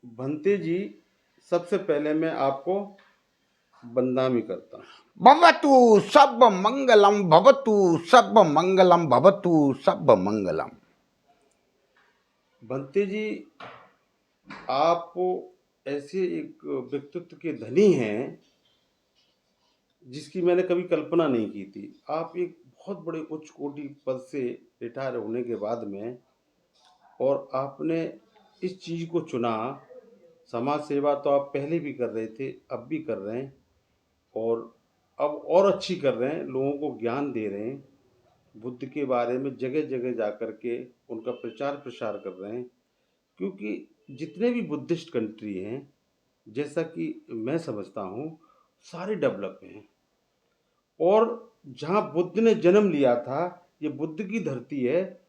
भंते जी, सबसे पहले मैं आपको बंदामी करता हूँ। भवतु सब मंगलम भवतु सब मंगलम भवतु सब मंगलम। भंते जी, आप ऐसे एक व्यक्तित्व के धनी हैं जिसकी मैंने कभी कल्पना नहीं की थी। आप एक बहुत बड़े उच्च कोटि पद से रिटायर होने के बाद में, और आपने इस चीज़ को चुना। समाज सेवा तो आप पहले भी कर रहे थे, अब भी कर रहे हैं, और अब और अच्छी कर रहे हैं, लोगों को ज्ञान दे रहे हैं। बुद्ध के बारे में जगह जगह जा कर के उनका प्रचार प्रसार कर रहे हैं। क्योंकि जितने भी बुद्धिस्ट कंट्री हैं, जैसा कि मैं समझता हूँ, सारे डेवलप हैं। और जहाँ बुद्ध ने जन्म लिया था, ये बुद्ध की धरती है,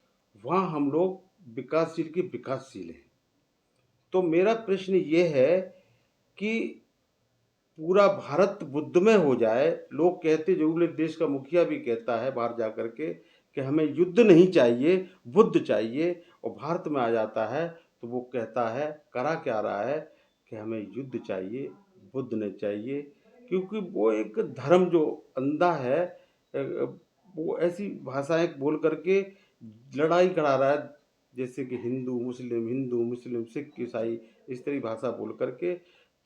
वहाँ हम लोग विकासशील के विकासशील हैं। तो मेरा प्रश्न ये है कि पूरा भारत बुद्धमय हो जाए। लोग कहते, जरूर एक देश का मुखिया भी कहता है बाहर जा कर के कि हमें युद्ध नहीं चाहिए, बुद्ध चाहिए। और भारत में आ जाता है तो वो कहता है, करा क्या रहा है, कि हमें युद्ध चाहिए, बुद्ध नहीं चाहिए। क्योंकि वो एक धर्म जो अंधा है, वो ऐसी भाषाएं बोल करके लड़ाई करा रहा है, जैसे कि हिंदू मुस्लिम सिख ईसाई, इस तरह की भाषा बोल करके।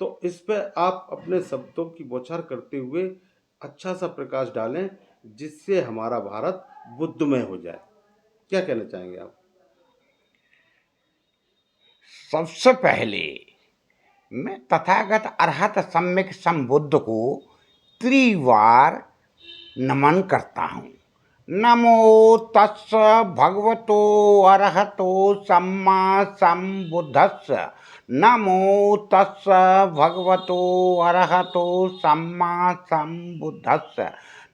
तो इस पे आप अपने शब्दों की बौछार करते हुए अच्छा सा प्रकाश डालें, जिससे हमारा भारत बुद्धमय हो जाए। क्या कहना चाहेंगे आप? सबसे पहले मैं तथागत अरहत सम्यक संबुद्ध को त्रिवार नमन करता हूँ। नमो तस् भगवतो अरहतो सम्मा संबुद्धस्स। नमो तस् भगवतो अरहतो सम्मा संबुद्धस्स।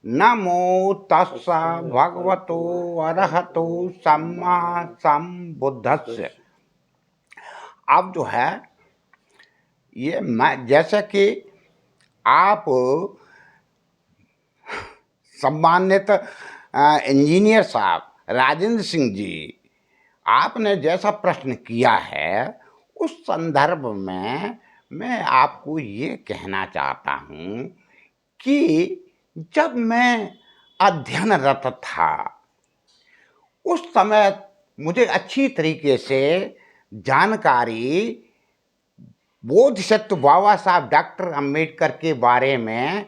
नमो तस् भगवतो अरहतो सम्मा संबुद्धस्स। अब जो है ये मैं, जैसे कि आप सम्मानित इंजीनियर साहब राजेंद्र सिंह जी, आपने जैसा प्रश्न किया है उस संदर्भ में मैं आपको ये कहना चाहता हूँ कि जब मैं अध्ययनरत था उस समय मुझे अच्छी तरीके से जानकारी बोधिसत्व बाबा साहब डॉक्टर अंबेडकर के बारे में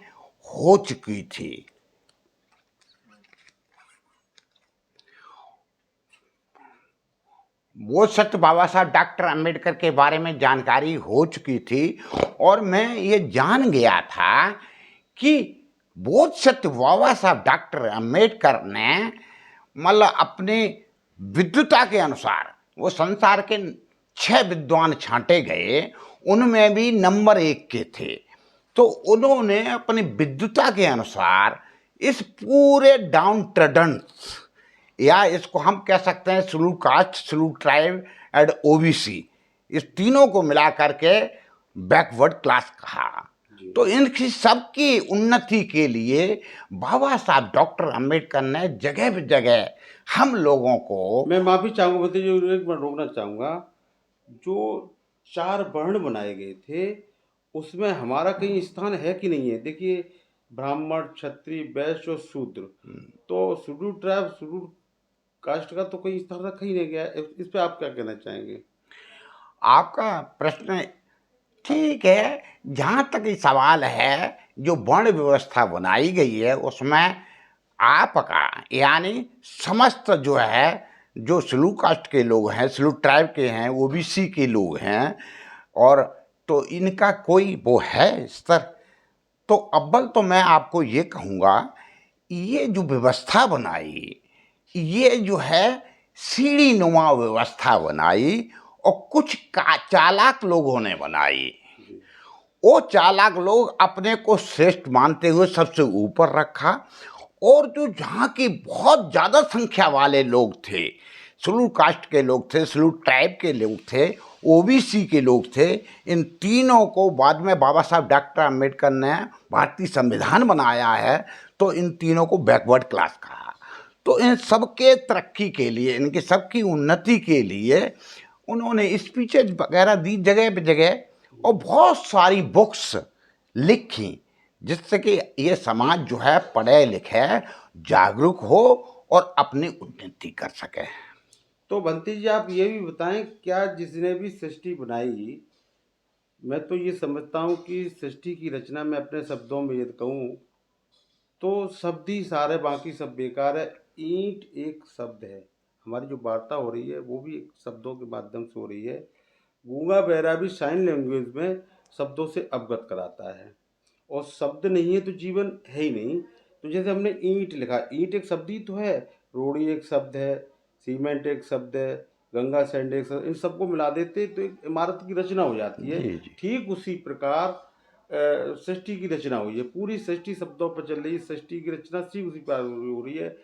हो चुकी थी। बोधिसत्व बाबा साहब डॉक्टर अंबेडकर के बारे में जानकारी हो चुकी थी, और मैं ये जान गया था कि बोधिसत्व बाबा साहब डॉक्टर अंबेडकर ने मतलब अपने विद्वता के अनुसार, वो संसार के 6 विद्वान छांटे गए, उनमें भी नंबर 1 के थे। तो उन्होंने अपनी विद्वता के अनुसार इस पूरे डाउन ट्रेडन, या इसको हम कह सकते हैं schedule caste, schedule tribe and OBC, इस तीनों को मिला करके बैकवर्ड क्लास कहा। तो इनकी सबकी उन्नति के लिए बाबा साहब डॉक्टर अंबेडकर ने जगह जगह हम लोगों को, मैं माफी चाहूंगा, बताइए, जो एक मिनट रोकना चाहूंगा। जो 4 वर्ण बनाए गए थे, उसमें हमारा कहीं स्थान है कि नहीं है? देखिए, ब्राह्मण, क्षत्रिय, वैश्य और शूद्र, तो शेड्यूल ट्राइब, शेड्यूल कास्ट का तो कोई स्थान रखा ही नहीं गया है। इस पे आप क्या कहना चाहेंगे? आपका प्रश्न ठीक है। जहाँ तक ये सवाल है, जो वर्ण व्यवस्था बनाई गई है उसमें आपका यानी समस्त जो है, जो शेड्यूल कास्ट के लोग हैं, शेड्यूल ट्राइब के हैं, ओबीसी के लोग हैं, और तो इनका कोई वो है स्तर। तो अव्वल तो मैं आपको ये कहूँगा, ये जो व्यवस्था बनाई, ये जो है सीढ़ी नुमा व्यवस्था बनाई, और कुछ चालाक लोगों ने बनाई। वो चालाक लोग अपने को श्रेष्ठ मानते हुए सबसे ऊपर रखा, और जो जहाँ की बहुत ज़्यादा संख्या वाले लोग थे, शेड्यूल कास्ट के लोग थे, शेड्यूल ट्राइब के लोग थे, ओबीसी के लोग थे, इन तीनों को बाद में बाबा साहब डॉक्टर अंबेडकर ने भारतीय संविधान बनाया है, तो इन तीनों को बैकवर्ड क्लास कहा। तो इन सबके तरक्की के लिए, इनकी सबकी उन्नति के लिए उन्होंने स्पीचेज वगैरह दी जगह पे जगह, और बहुत सारी बुक्स लिखी, जिससे कि ये समाज जो है पढ़े लिखे, जागरूक हो और अपनी उन्नति कर सके। तो बंटी जी आप ये भी बताएं, क्या जिसने भी सृष्टि बनाई, मैं तो ये समझता हूँ कि सृष्टि की रचना में अपने शब्दों में यदि कहूँ तो शब्द ही सारे, बाकी सब बेकार है। ईंट एक शब्द है। हमारी जो वार्ता हो रही है वो भी एक शब्दों के माध्यम से हो रही है। गूंगा बहरा भी साइन लैंग्वेज में शब्दों से अवगत कराता है, और शब्द नहीं है तो जीवन है ही नहीं। तो जैसे हमने ईंट लिखा, ईंट एक शब्द ही तो है, रोड़ी एक शब्द है, सीमेंट एक शब्द है, गंगा सैंड एक शब्द, इन सबको मिला देते तो एक इमारत की रचना हो जाती है। जी जी। ठीक उसी प्रकार सृष्टि की रचना हुई है, पूरी सृष्टि शब्दों पर चल रही है। सृष्टि की रचना ठीक उसी प्रकार हो रही है।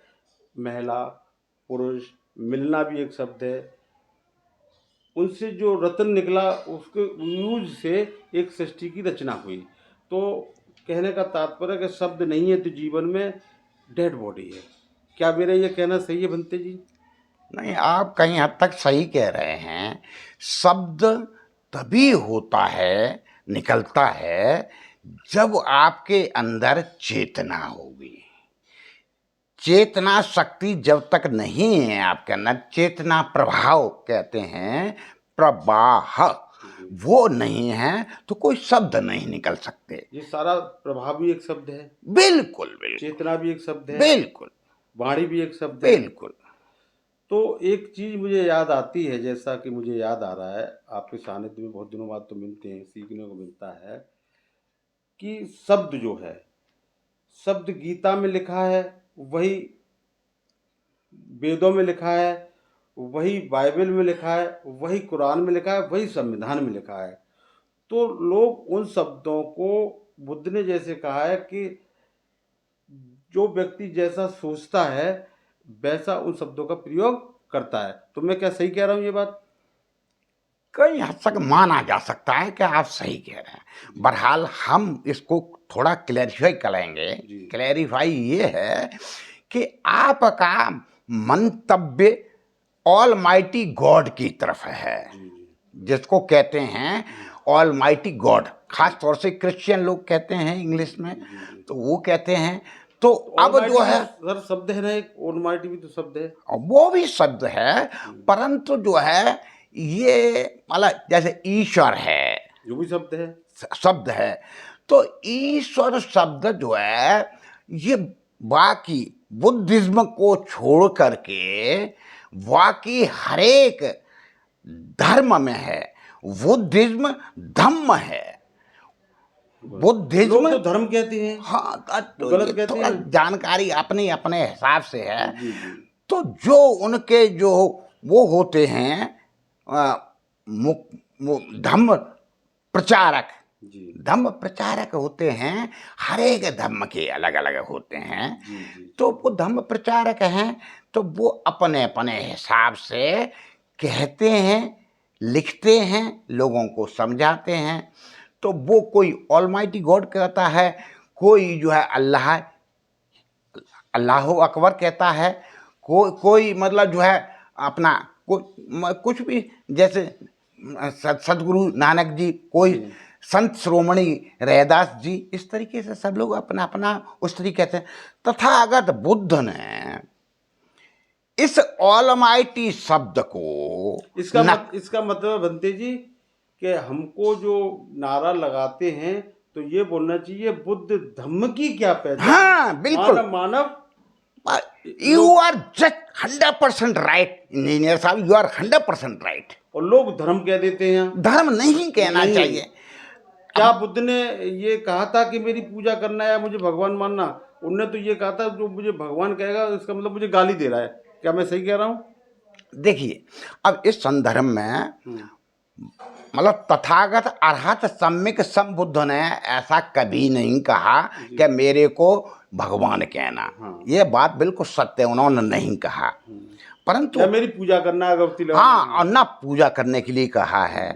महिला पुरुष मिलना भी एक शब्द है, उनसे जो रत्न निकला उसके यूज से एक सृष्टि की रचना हुई। तो कहने का तात्पर्य कि शब्द नहीं है तो जीवन में डेड बॉडी है। क्या मेरा ये कहना सही है बंते जी? नहीं, आप कहीं हद तक सही कह रहे हैं। शब्द तभी होता है, निकलता है, जब आपके अंदर चेतना होगी। चेतना शक्ति जब तक नहीं है आपके अंदर, चेतना प्रभाव कहते हैं, प्रवाह, वो नहीं है तो कोई शब्द नहीं निकल सकते। ये सारा प्रभाव भी एक शब्द है, बिल्कुल बिल्कुल। चेतना भी एक शब्द है, बिल्कुल वाणी भी एक शब्द है। बिल्कुल। तो एक चीज मुझे याद आती है, जैसा कि मुझे याद आ रहा है, आपके सानिध्य में बहुत दिनों बाद तो मिलते हैं, सीखने को मिलता है कि शब्द जो है, शब्द गीता में लिखा है, वही वेदों में लिखा है, वही बाइबल में लिखा है, वही कुरान में लिखा है, वही संविधान में लिखा है। तो लोग उन शब्दों को, बुद्ध ने जैसे कहा है कि जो व्यक्ति जैसा सोचता है वैसा उन शब्दों का प्रयोग करता है। तो मैं क्या सही कह रहा हूँ ये बात? कई हद तक माना जा सकता है कि आप सही कह रहे हैं। बहरहाल हम इसको थोड़ा क्लैरिफाई करेंगे। जी। क्लैरिफाई ये है कि आपका मंतव्य ऑल माइटी गॉड की तरफ है, जी जिसको कहते हैं ऑल माइटी गॉड। खास तौर से क्रिश्चियन लोग कहते हैं इंग्लिश में, तो वो कहते हैं। तो अब जो ऑलमाइटी है, तो सर शब्द है ना, एक ऑलमाइटी भी तो शब्द है। वो भी शब्द है, परंतु जो है ये मतलब जैसे ईश्वर है, जो भी शब्द है। शब्द है। तो ईश्वर शब्द जो है ये बाकी बुद्धिज्म को छोड़ करके बाकी हरेक धर्म में है। बुद्धिज्म धम्म है। लोग बुद्धिज्म, तो धर्म कहते हैं। हाँ, तो गलत ये कहते थोड़ा हैं। जानकारी अपने अपने हिसाब से है। जी जी। तो जो उनके जो वो होते हैं अ, वो धम्म प्रचारक, जी धम्म प्रचारक होते हैं, हर एक धर्म के अलग अलग होते हैं। जी जी। तो वो धम्म प्रचारक हैं, तो वो अपने अपने हिसाब से कहते हैं, लिखते हैं, लोगों को समझाते हैं। तो वो कोई ऑलमाइटी गॉड कहता है, कोई जो है अल्लाह, अल्लाह अकबर कहता है, कोई मतलब जो है अपना कुछ भी, जैसे सदगुरु नानक जी, कोई संत श्रोमणी रैदास जी, इस तरीके से सब लोग अपना अपना उस तरीके से। तथागत बुद्ध ने इस ऑलमाइटी शब्द को इसका मतलब बनते जी कि हमको जो नारा लगाते हैं तो ये बोलना चाहिए बुद्ध धम्म की क्या पहचान। हाँ बिल्कुल। Manav Manav you are just 100% right engineer साहब, यू आर 100% राइट। और लोग धर्म कह देते हैं। धर्म नहीं कहना नहीं। चाहिए। क्या बुद्ध ने ये कहा था कि मेरी पूजा करना है, मुझे भगवान मानना? उनने तो ये कहा था जो मुझे भगवान कहेगा इसका मतलब मुझे गाली दे रहा है। क्या मैं सही कह रहा हूँ? देखिए, अब इस संदर्भ में मतलब तथागत अरहत सम्यक संबुद्ध ने ऐसा कभी नहीं कहा कि मेरे को भगवान कहना। ये बात बिल्कुल सत्य, उन्होंने नहीं कहा। परंतु क्या मेरी पूजा करना है, अगरबत्ती लगाना? हाँ, और ना पूजा करने के लिए कहा है।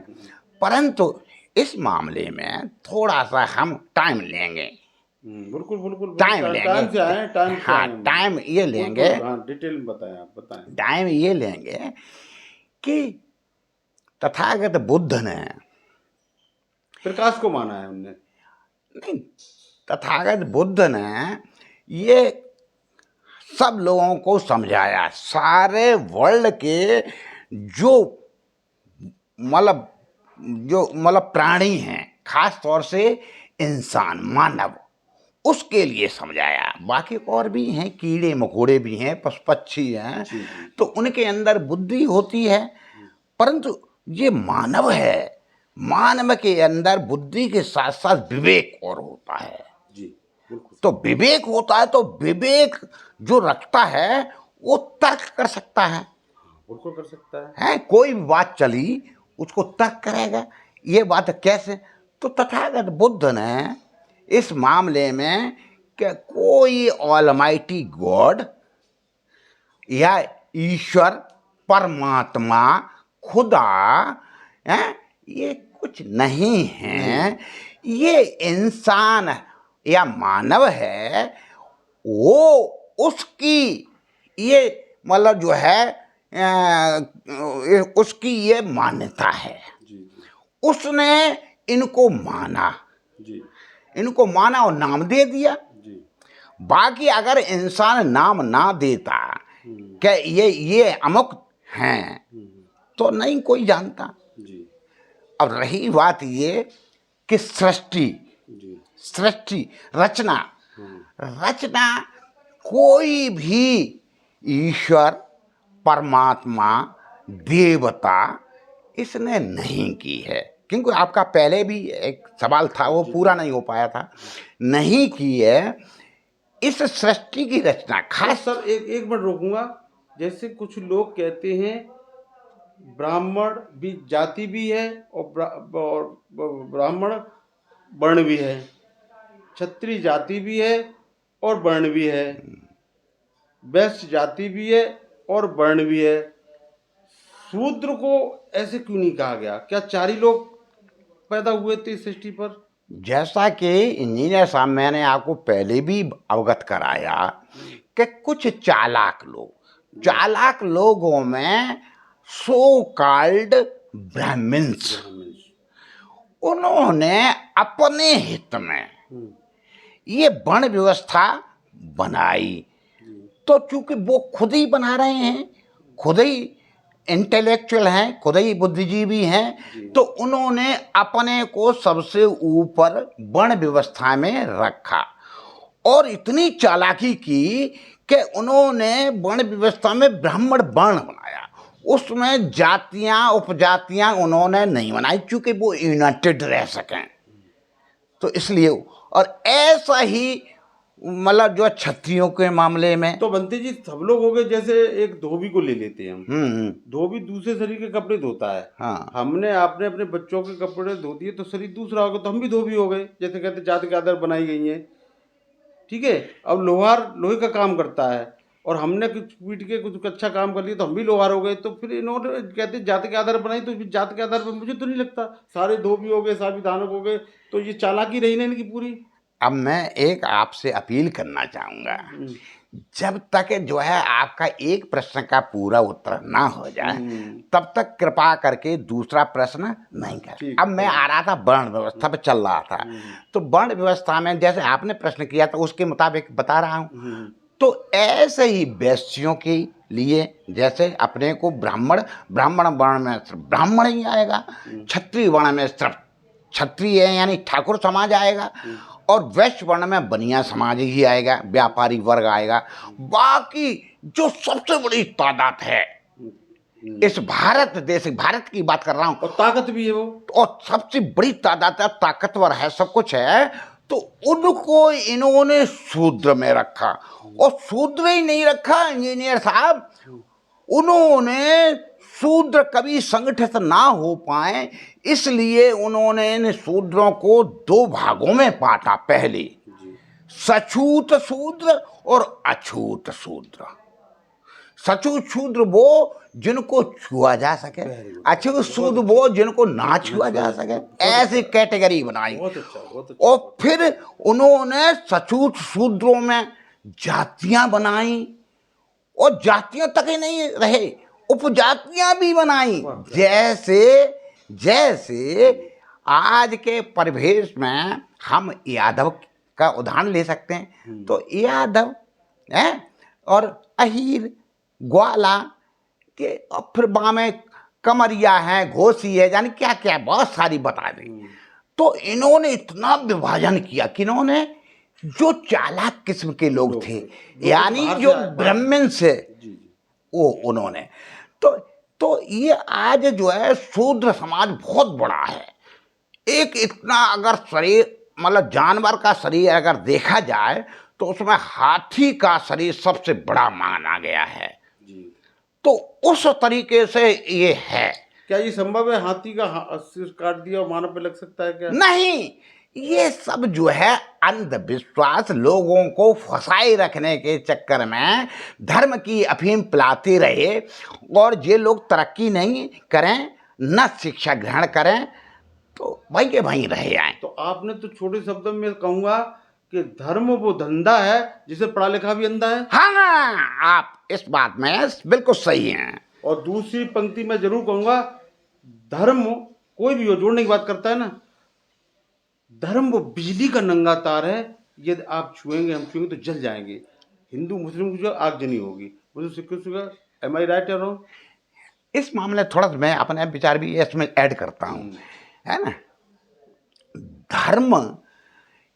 परंतु इस मामले में थोड़ा सा हम टाइम लेंगे। बिल्कुल बिल्कुल टाइम टाइम से आए, टाइम से हाँ, आए। टाइम ये लेंगे। हाँ, डिटेल में बताएं, आप बताएं। टाइम ये लेंगे कि तथागत बुद्ध ने प्रकाश को माना है उनने। नहीं, तथागत बुद्ध ने ये सब लोगों को समझाया, सारे वर्ल्ड के जो मतलब प्राणी हैं, खास तौर से इंसान मानव, उसके लिए समझाया। बाकी और भी हैं, कीड़े मकोड़े भी हैं, पशु पक्षी हैं, तो उनके अंदर बुद्धि होती है, परंतु ये मानव है, मानव के अंदर बुद्धि के साथ साथ विवेक और होता है। जी बिल्कुल। तो विवेक होता है, तो विवेक जो रखता है वो तर्क कर सकता है, बिल्कुल कर सकता है कोई भी बात चली उसको तर्क करेगा, ये बात कैसे। तो तथागत बुद्ध ने इस मामले में कि कोई ऑलमाइटी गॉड या ईश्वर परमात्मा खुदा है, ये कुछ नहीं है, ये इंसान या मानव है, वो उसकी ये मतलब जो है उसकी ये मान्यता है। जी उसने इनको माना, जी इनको माना और नाम दे दिया। जी बाकी अगर इंसान नाम ना देता कि ये अमुक हैं, तो नहीं कोई जानता। जी अब रही बात ये कि सृष्टि जी रचना, रचना कोई भी ईश्वर परमात्मा देवता इसने नहीं की है, क्योंकि आपका पहले भी एक सवाल था वो पूरा नहीं हो पाया था, नहीं की है इस सृष्टि की रचना। खास सर एक मिनट रोकूंगा। जैसे कुछ लोग कहते हैं ब्राह्मण भी जाति भी है और ब्राह्मण वर्ण भी है, क्षत्रिय जाति भी है और वर्ण भी है, वैश्य जाति भी है और वर्ण भी है, शूद्र को ऐसे क्यों नहीं कहा गया? क्या चार ही लोग पैदा हुए थे इस सृष्टि पर? जैसा कि इंजीनियर साहब मैंने आपको पहले भी अवगत कराया कि कुछ चालाक लोगों में सो कॉल्ड ब्राह्मण्स, उन्होंने अपने हित में ये वर्ण व्यवस्था बनाई। तो चूंकि वो खुद ही बना रहे हैं, खुद ही इंटेलेक्चुअल हैं, खुद ही बुद्धिजीवी हैं, तो उन्होंने अपने को सबसे ऊपर वर्ण व्यवस्था में रखा और इतनी चालाकी की कि उन्होंने वर्ण व्यवस्था में ब्राह्मण वर्ण बनाया। उसमें जातियां उपजातियां उन्होंने नहीं बनाई, चूंकि वो यूनाइटेड रह सकें, तो इसलिए। और ऐसा ही मतलब जो क्षत्रियों के मामले में, तो बंते जी सब लोग हो गए। जैसे एक धोबी को ले लेते हैं हम, धोबी दूसरे शरीर के कपड़े धोता है। हाँ, हमने आपने अपने बच्चों के कपड़े धो दिए तो शरीर दूसरा हो गया, तो हम भी धोबी हो गए। जैसे कहते जाति के आधार बनाई गई है, ठीक है। अब लोहार लोहे का काम करता है और हमने कुछ पीट के कुछ अच्छा काम कर लिया तो हम भी लोहार हो गए। तो फिर इन्होंने कहते जाति के आधार बनाई, तो जाति के आधार पर मुझे तो नहीं लगता सारे धोबी हो गए, संविधानक हो गए, तो ये चालाकी रही ना इनकी पूरी। अब मैं एक आपसे अपील करना चाहूँगा, जब तक जो है आपका एक प्रश्न का पूरा उत्तर ना हो जाए तब तक कृपा करके दूसरा प्रश्न नहीं करें। अब मैं आ रहा था वर्ण व्यवस्था पे चल रहा था, तो वर्ण व्यवस्था में जैसे आपने प्रश्न किया था उसके मुताबिक बता रहा हूँ। तो ऐसे ही वैश्यों के लिए जैसे अपने को ब्राह्मण वर्ण में सिर्फ ब्राह्मण ही आएगा, क्षत्रिय वर्ण में सिर्फ क्षत्रिय यानी ठाकुर समाज आएगा, और वैश्य वर्ण में बनिया समाज ही आएगा, व्यापारी वर्ग आएगा। बाकी जो सबसे बड़ी तादाद है इस भारत देश, भारत की बात कर रहा हूं, और ताकत भी है वो, और सबसे बड़ी तादाद है, ताकतवर है, सब कुछ है, तो उनको इन्होंने शूद्र में रखा। और शूद्र ही नहीं रखा इंजीनियर साहब, उन्होंने शूद्र कभी संगठित ना हो पाए, इसलिए उन्होंने इन शूद्रों को दो भागों में बांटा। पहले सछूत शूद्र और अछूत शूद्र। सछूत शूद्र वो जिनको छुआ जा सके, अछूत शूद्र वो जिनको ना छुआ जा सके, ऐसी कैटेगरी बनाई। और फिर उन्होंने सछूत शूद्रों में जातियां बनाई, और जातियों तक ही नहीं रहे, उपजातियां भी बनाई। वाह। जैसे जैसे आज के परिवेश में हम यादव का उदाहरण ले सकते हैं, तो यादव है और अहीर, ग्वाला के, और फिर बामे कमरिया है, घोसी है, यानी क्या क्या बहुत सारी बता दी। तो इन्होंने इतना विभाजन किया कि इन्होंने जो चालाक किस्म के लोग थे, यानी बाहर जो से आए, ब्राह्मण से, जी जी, वो उन्होंने तो ये आज जो है शूद्र समाज बहुत बड़ा है। एक इतना अगर शरीर, मतलब जानवर का शरीर अगर देखा जाए तो उसमें हाथी का शरीर सबसे बड़ा माना गया है। जी। तो उस तरीके से ये है। क्या ये संभव है, हाथी का सिर काट दिया और मानव पे लग सकता है क्या? नहीं, ये सब जो है अंधविश्वास, लोगों को फंसाए रखने के चक्कर में धर्म की अफीम पिलाते रहे, और ये लोग तरक्की नहीं करें, न शिक्षा ग्रहण करें, तो वहीं के वहीं रह जाएं। तो आपने तो छोटे शब्दों में कहूंगा कि धर्म वो धंधा है जिसे पढ़ा लिखा भी अंधा है। हाँ, आप इस बात में बिल्कुल सही हैं। और दूसरी पंक्ति में जरूर कहूंगा, धर्म कोई भी हो, जोड़ने की बात करता है ना, धर्म वो बिजली का नंगा तार है, यदि आप छुएंगे, हम छुएंगे तो जल जाएंगे। हिंदू मुस्लिम की जो आगजनी होगी, मुझे सिक्योर, एम आई राइट या रॉन्ग? इस मामले में थोड़ा सा मैं अपने विचार भी इसमें ऐड करता हूँ, है ना। धर्म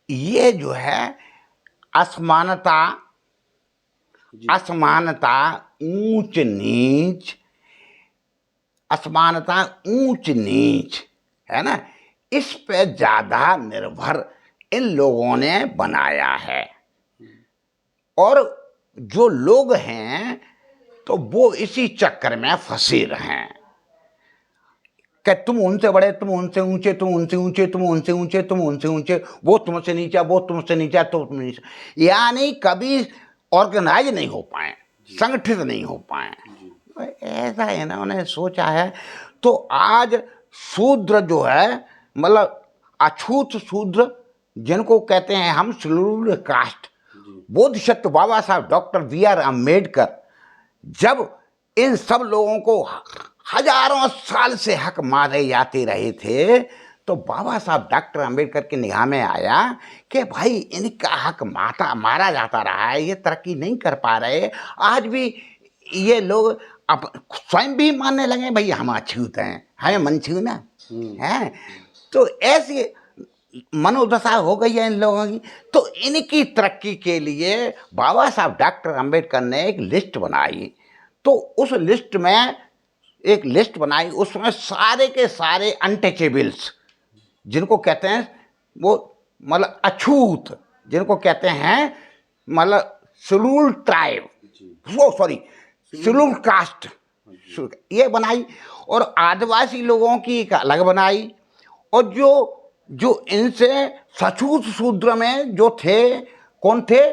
ये जो है असमानता, असमानता, ऊंच नीच, असमानता, ऊंच नीच, है ना, इस पे ज्यादा निर्भर इन लोगों ने बनाया है। और जो लोग हैं तो वो इसी चक्कर में फंसे रहे कि तुम उनसे बड़े, तुम उनसे ऊंचे, तुम उनसे ऊंचे, तुम उनसे ऊंचे, तुम उनसे ऊंचे, वो तुमसे नीचा, वो तुमसे नीचा, तो तुम नीचा, यानी कभी ऑर्गेनाइज नहीं हो पाए, संगठित नहीं हो पाए। ऐसा इन्होंने सोचा है। तो आज शूद्र जो है, मतलब अछूत शूद्र, जिनको कहते हैं हम शेड्यूल्ड कास्ट, बोधिसत्व बाबा साहब डॉक्टर बी.आर. अम्बेडकर जब इन सब लोगों को हजारों साल से हक मारे जाते रहे थे, तो बाबा साहब डॉक्टर अम्बेडकर की निगाह में आया कि भाई इनका हक मारा जाता रहा है, ये तरक्की नहीं कर पा रहे। आज भी ये लोग अब स्वयं भी मानने लगे भाई हम अछूत हैं, हमें मनछू ना है। तो ऐसी मनोदशा हो गई है इन लोगों की। तो इनकी तरक्की के लिए बाबा साहब डॉक्टर अम्बेडकर ने एक लिस्ट बनाई। तो उस लिस्ट में एक लिस्ट बनाई, उसमें सारे के सारे अनटचेबल्स, जिनको कहते हैं वो मतलब अछूत, जिनको कहते हैं मतलब शेड्यूल्ड ट्राइब, वो सॉरी शेड्यूल्ड कास्ट, ये बनाई। और आदिवासी लोगों की एक अलग बनाई। और जो जो इनसे सछूत शूद्र में जो थे, कौन थे,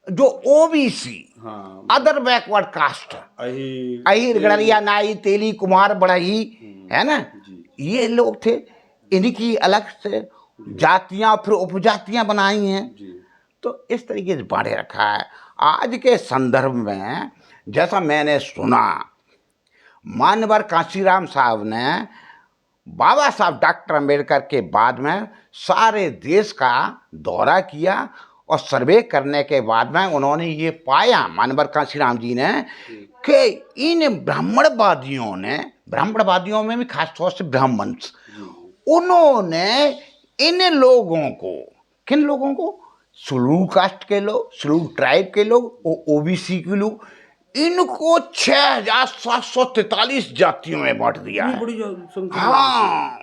जो ओबीसी, हाँ, अदर बैकवर्ड कास्ट, अहीर, गड़रिया, नाई, तेली, कुमार, बढ़ई, है ना, ये लोग थे। इनकी अलग से जातियां, फिर उपजातियां बनाई हैं। तो इस तरीके से बांटे रखा है। आज के संदर्भ में जैसा मैंने सुना, मान्यवर कांशीराम साहब ने बाबा साहब डॉक्टर अम्बेडकर के बाद में सारे देश का दौरा किया, और सर्वे करने के बाद में उन्होंने ये पाया, मान्यवर कांशीराम जी ने, कि इन ब्राह्मणवादियों में भी खासतौर से ब्राह्मण, उन्होंने इन लोगों को, किन लोगों को, शेड्यूल्ड कास्ट के लोग, शेड्यूल्ड ट्राइब के लोग, ओबीसी के लोग, इनको 6743 जातियों में बांट दिया है। हाँ,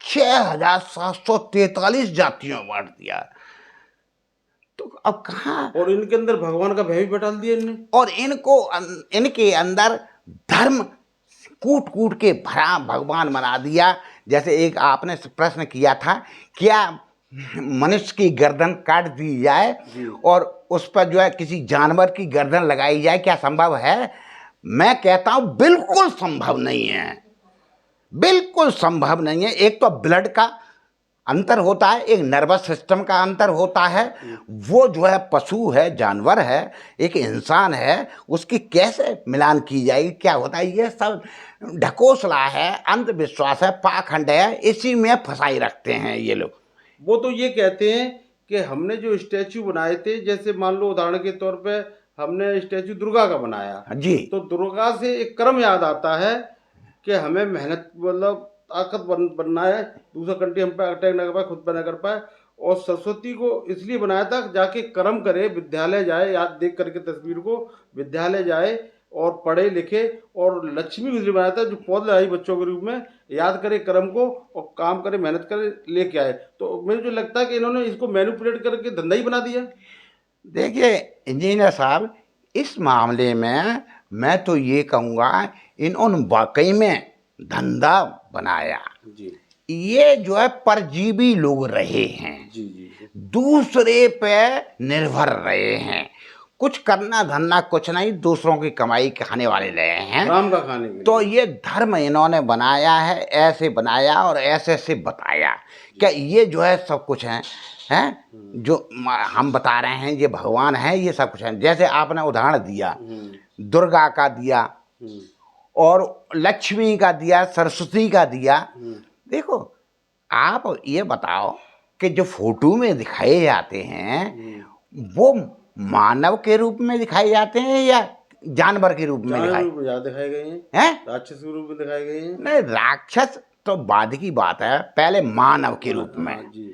6743 जातियों में बांट दिया। तो अब कहाँ, और इनके अंदर भगवान का भय भी बैठा दिया इनने। और इनके अंदर धर्म कूट कूट के भरा भगवान बना दिया। जैसे एक आपने प्रश्न किया था, क्या मनुष्य की गर्दन काट दी जाए और उस पर जो है किसी जानवर की गर्दन लगाई जाए, क्या संभव है? मैं कहता हूं बिल्कुल संभव नहीं है, बिल्कुल संभव नहीं है। एक तो ब्लड का अंतर होता है, एक नर्वस सिस्टम का अंतर होता है। वो जो है पशु है, जानवर है, एक इंसान है, उसकी कैसे मिलान की जाएगी, क्या होता है, ये सब ढकोसला है, अंधविश्वास है, पाखंड है, इसी में फंसाई रखते हैं ये लोग। वो तो ये कहते हैं कि हमने जो स्टैचू बनाए थे, जैसे मान लो उदाहरण के तौर पे हमने स्टैचू दुर्गा का बनाया, जी तो दुर्गा से एक कर्म याद आता है कि हमें मेहनत मतलब ताकत बनना है, दूसरा कंट्री हम पे अटैक ना कर पाए, खुद पे ना कर पाए। और सरस्वती को इसलिए बनाया था जाके कर्म करे, विद्यालय जाए, याद देख करके तस्वीर को विद्यालय जाए और पढ़े लिखे। और लक्ष्मी को इसलिए बनाया था जो पौध लगाई बच्चों के रूप में, याद करे कर्म को और काम करे, मेहनत करे, लेके आए। तो मुझे जो लगता है कि इन्होंने इसको मैनिपुलेट करके धंधा ही बना दिया। देखिए इंजीनियर साहब, इस मामले में मैं तो ये कहूँगा इन्होंने वाकई में धंधा बनाया। जी ये जो है परजीवी लोग रहे हैं, जी जी दूसरे पे निर्भर रहे हैं, कुछ करना धरना कुछ नहीं, दूसरों की कमाई खाने वाले रहे हैं। राम का खाने के तो लिए। ये धर्म इन्होंने बनाया है, ऐसे बनाया और ऐसे ऐसे बताया क्या ये जो है सब कुछ है जो हम बता रहे हैं ये भगवान है, ये सब कुछ है। जैसे आपने उदाहरण दिया दुर्गा का दिया और लक्ष्मी का दिया, सरस्वती का दिया। देखो आप ये बताओ कि जो फोटो में दिखाए जाते हैं वो मानव के रूप में दिखाए जाते हैं या जानवर के रूप में जानवर रूप में ज्यादा दिखाए गए हैं, हैं? राक्षस के रूप में दिखाए गए हैं। नहीं, राक्षस तो बाद की बात है, पहले मानव के रूप में। हाँ जी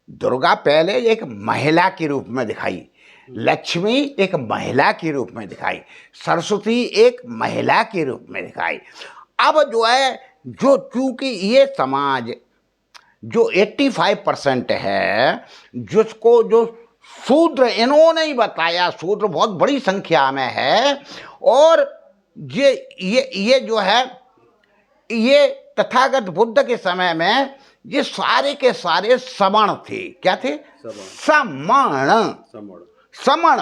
दुर्गा पहले एक महिला के रूप में दिखाई, लक्ष्मी एक महिला के रूप में दिखाई, सरस्वती एक महिला के रूप में दिखाई। अब जो है जो चूंकि ये समाज जो 85% है, जिसको जो शूद्र इन्होंने ही बताया, शूद्र बहुत बड़ी संख्या में है। और ये जो है ये तथागत बुद्ध के समय में ये सारे के सारे समण थे। क्या थे? समण। समण समण,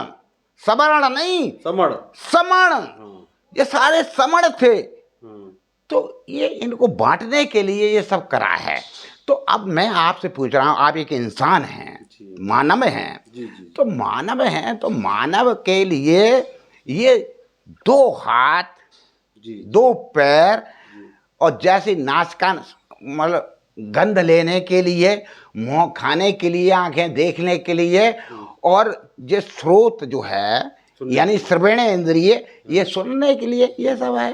सवर्ण नहीं, समण समण। हाँ ये सारे समण थे। हाँ तो ये इनको बांटने के लिए ये सब करा है। तो अब मैं आपसे पूछ रहा हूँ, आप एक इंसान हैं, मानव हैं, जी जी तो मानव हैं, तो मानव के लिए ये 2 हाथ, जी 2 पैर और जैसे नाक कान मतलब गंध लेने के लिए, मुँह खाने के लिए, आंखें देखने के लिए, और ये स्रोत जो है यानी श्रवण इंद्रिय ये सुनने के लिए, ये सब है।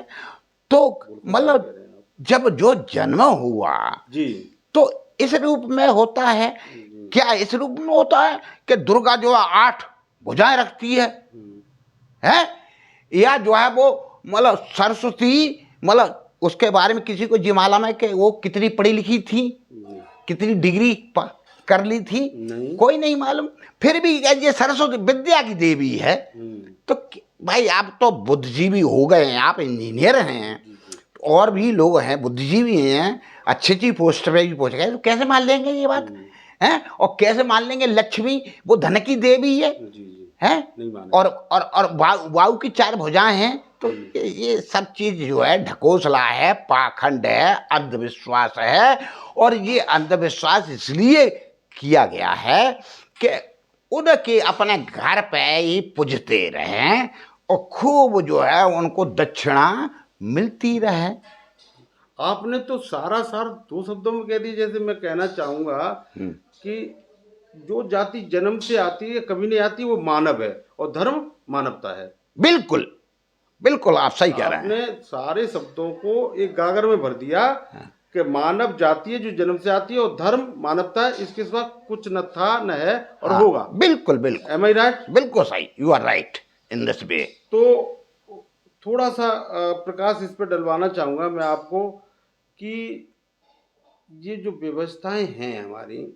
तो मतलब जब जो जन्म हुआ जी तो इस रूप में होता है। क्या इस रूप में होता है कि दुर्गा जो है 8 भुजाएं रखती है या जो है वो मतलब सरस्वती, मतलब उसके बारे में किसी को जी मालूम है कि वो कितनी पढ़ी लिखी थी, कितनी डिग्री कर ली थी? नहीं। कोई नहीं मालूम। फिर भी ये सरस्वती विद्या की देवी है। तो भाई आप तो बुद्धिजीवी हो गए हैं, आप इंजीनियर हैं, और भी लोग हैं बुद्धिजीवी हैं, अच्छी अच्छी पोस्ट पे भी पहुंच गए, तो कैसे मान लेंगे ये बात हैं? और कैसे मान लेंगे लक्ष्मी वो धन की देवी है हैं? और वायु की 4 भुजाएं हैं। तो ये सब चीज जो है ढकोसला है, पाखंड है, अंधविश्वास है। और ये अंधविश्वास इसलिए किया गया है कि उनके अपने घर पे ही पूजते रहें और खूब जो है उनको दक्षिणा मिलती रहे। आपने तो सारा सार 2 शब्दों में कह दिया। जैसे मैं कहना चाहूंगा कि जो जाति जन्म से आती है कभी नहीं आती, वो मानव है और धर्म मानवता है। बिल्कुल बिल्कुल आप सही कह रहे हैं। आपने सारे शब्दों को एक गागर में भर दिया कि मानव जाति है जो जन्म से आती है और धर्म मानवता है, इसके सिवा कुछ न था न है और होगा। बिल्कुल बिल्कुल, एम आई राइट? बिल्कुल सही, you are right in this way. तो थोड़ा सा प्रकाश इस पर डलवाना चाहूंगा मैं आपको कि ये जो व्यवस्थाएं हैं हमारी,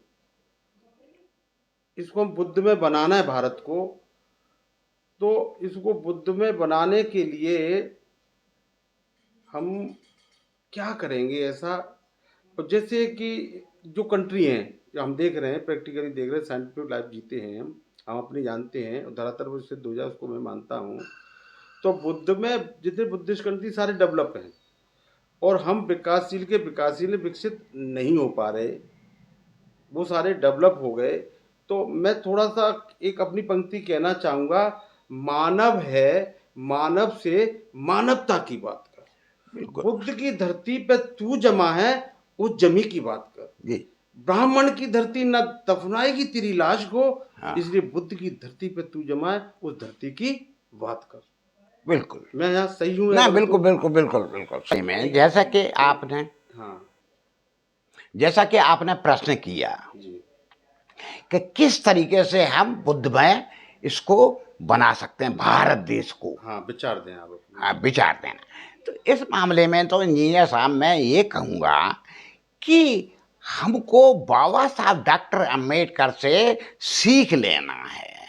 इसको हम बुद्ध में बनाना है भारत को। तो इसको बुद्ध में बनाने के लिए हम क्या करेंगे ऐसा? और जैसे कि जो कंट्री हैं, जो हम देख रहे हैं, प्रैक्टिकली देख रहे हैं, साइंटिफिक लाइफ जीते हैं, हम अपनी जानते हैं, धरातल पर सिद्ध हो जाए उसको मैं मानता हूँ। तो बुद्ध में जितने बुद्धिस्ट कंट्री सारे डेवलप हैं और हम विकासशील के विकासशील विकसित नहीं हो पा रहे। वो सारे डेवलप हो गए। तो मैं थोड़ा सा एक अपनी पंक्ति कहना चाहूंगा, मानव है, मानव से मानवता की बात कर। बिल्कुल बुद्ध की धरती पे तू जमा है, उस जमी की बात कर। जी। ब्राह्मण की धरती न दफनाएगी तेरी लाश को, हाँ इसलिए बुद्ध की धरती पे तू जमा है, उस धरती की बात कर। बिल्कुल। मैं यहाँ सही हूँ या ना गलत बिल्कुल हूँ? बिल्कुल बिल्कुल बिल्कुल सही में, हाँ जैसा कि आपने प्रश्न किया जी कि किस तरीके से हम बुद्धमय इसको बना सकते हैं भारत देश को। हाँ, विचार दें आप अपने। हाँ, विचार देना। तो इस मामले में तो इंजीनियर साहब मैं ये कहूँगा कि हमको बाबा साहब डॉक्टर अम्बेडकर से सीख लेना है।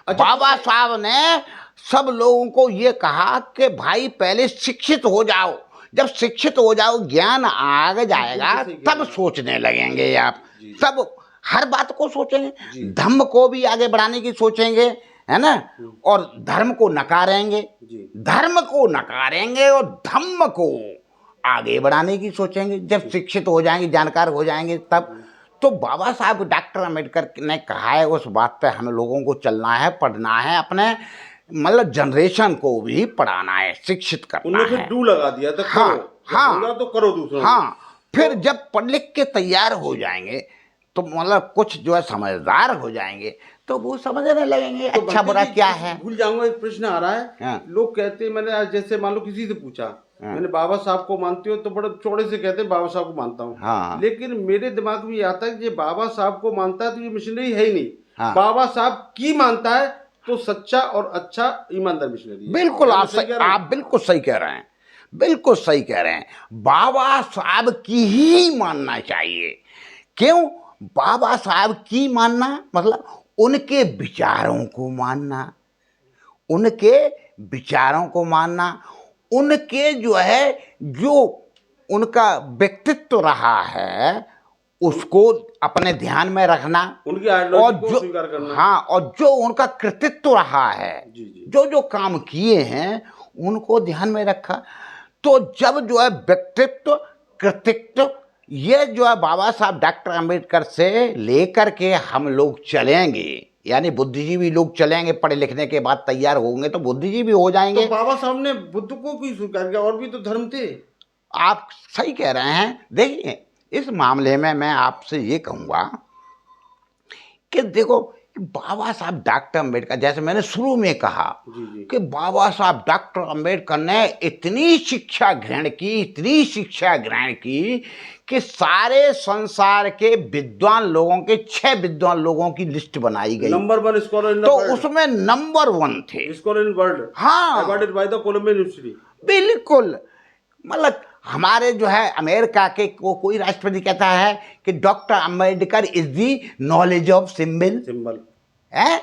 अच्छा, बाबा साहब ने सब लोगों को ये कहा कि भाई पहले शिक्षित हो जाओ, जब शिक्षित हो जाओ ज्ञान आ जाएगा बिल्कुल सही कह तब रहे हैं। सोचने लगेंगे आप, जी, जी। तब हर बात को जी। सोचेंगे, धर्म को भी आगे बढ़ाने की सोचेंगे, है ना, और धर्म को नकारेंगे, जी धर्म को नकारेंगे और धम्म को आगे बढ़ाने की सोचेंगे। जब शिक्षित हो जाएंगे, जानकार हो जाएंगे तब। तो बाबा साहब डॉक्टर अम्बेडकर ने कहा है उस बात पे हम लोगों को चलना है, पढ़ना है, अपने मतलब जनरेशन को भी पढ़ाना है, शिक्षित करना उनने फिर है। डू लगा दिया था, हाँ करो, जब हाँ होगा तो करो दूसरों को। हाँ, फिर जब पढ़ लिख के तैयार हो जाएंगे तो मतलब कुछ जो है समझदार हो जाएंगे तो वो समझने लगेंगे तो अच्छा भंते बुरा जी, क्या है। भूल जाऊंगा, एक प्रश्न आ रहा है। हाँ लोग कहते हैं, मैंने आज जैसे मान लो किसी से पूछा, हाँ मैंने बाबा साहब को मानते हो, तो बड़े चौड़े से कहते हैं बाबा साहब को मानता हूँ। हाँ लेकिन मेरे दिमाग में ये आता है कि ये बाबा साहब को मानता है तो ये मिशनरी है ही नहीं। हाँ। बाबा साहब की मानता है तो सच्चा और अच्छा ईमानदार मिशनरी है। बिल्कुल, क्या मैं आप सही कह रहा हूँ? आप बिल्कुल सही कह रहे हैं, बिल्कुल सही कह रहे हैं। बाबा साहब की ही मानना चाहिए। क्यों बाबा साहब की मानना? मतलब उनके विचारों को मानना, उनके विचारों को मानना, उनके जो है जो उनका व्यक्तित्व रहा है उसको अपने ध्यान में रखना, उनकी और आइडियोलॉजी को जो स्वीकार करना। हाँ, और जो उनका कृतित्व रहा है, जी जी जो जो काम किए हैं उनको ध्यान में रखा। तो जब जो है व्यक्तित्व, कृतित्व, ये जो है बाबा साहब डॉक्टर अम्बेडकर से लेकर के हम लोग चलेंगे, यानी बुद्धिजीवी लोग चलेंगे, पढ़े लिखने के बाद तैयार होंगे तो बुद्धिजीवी हो तो जाएंगे। बाबा साहब ने बुद्ध को क्यों स्वीकार किया? और भी तो धर्म थे। आप सही कह रहे हैं। देखिए इस मामले में मैं आपसे ये कहूँगा कि देखो बाबा साहब डॉक्टर अम्बेडकर, जैसे मैंने शुरू में कहा जी जी कि बाबा साहब डॉक्टर अम्बेडकर ने इतनी शिक्षा ग्रहण की, इतनी शिक्षा ग्रहण की कि सारे संसार के विद्वान लोगों के 6 विद्वान लोगों की लिस्ट बनाई गई, नंबर 1 स्कॉलर इन द तो वर्ल्ड, उसमें नंबर 1 थे। स्कॉलर इन वर्ल्ड, हाँ awarded by the Columbia University. बिल्कुल, मतलब हमारे जो है अमेरिका के कोई राष्ट्रपति कहता है कि doctor Ambedkar is the knowledge of symbol symbol है,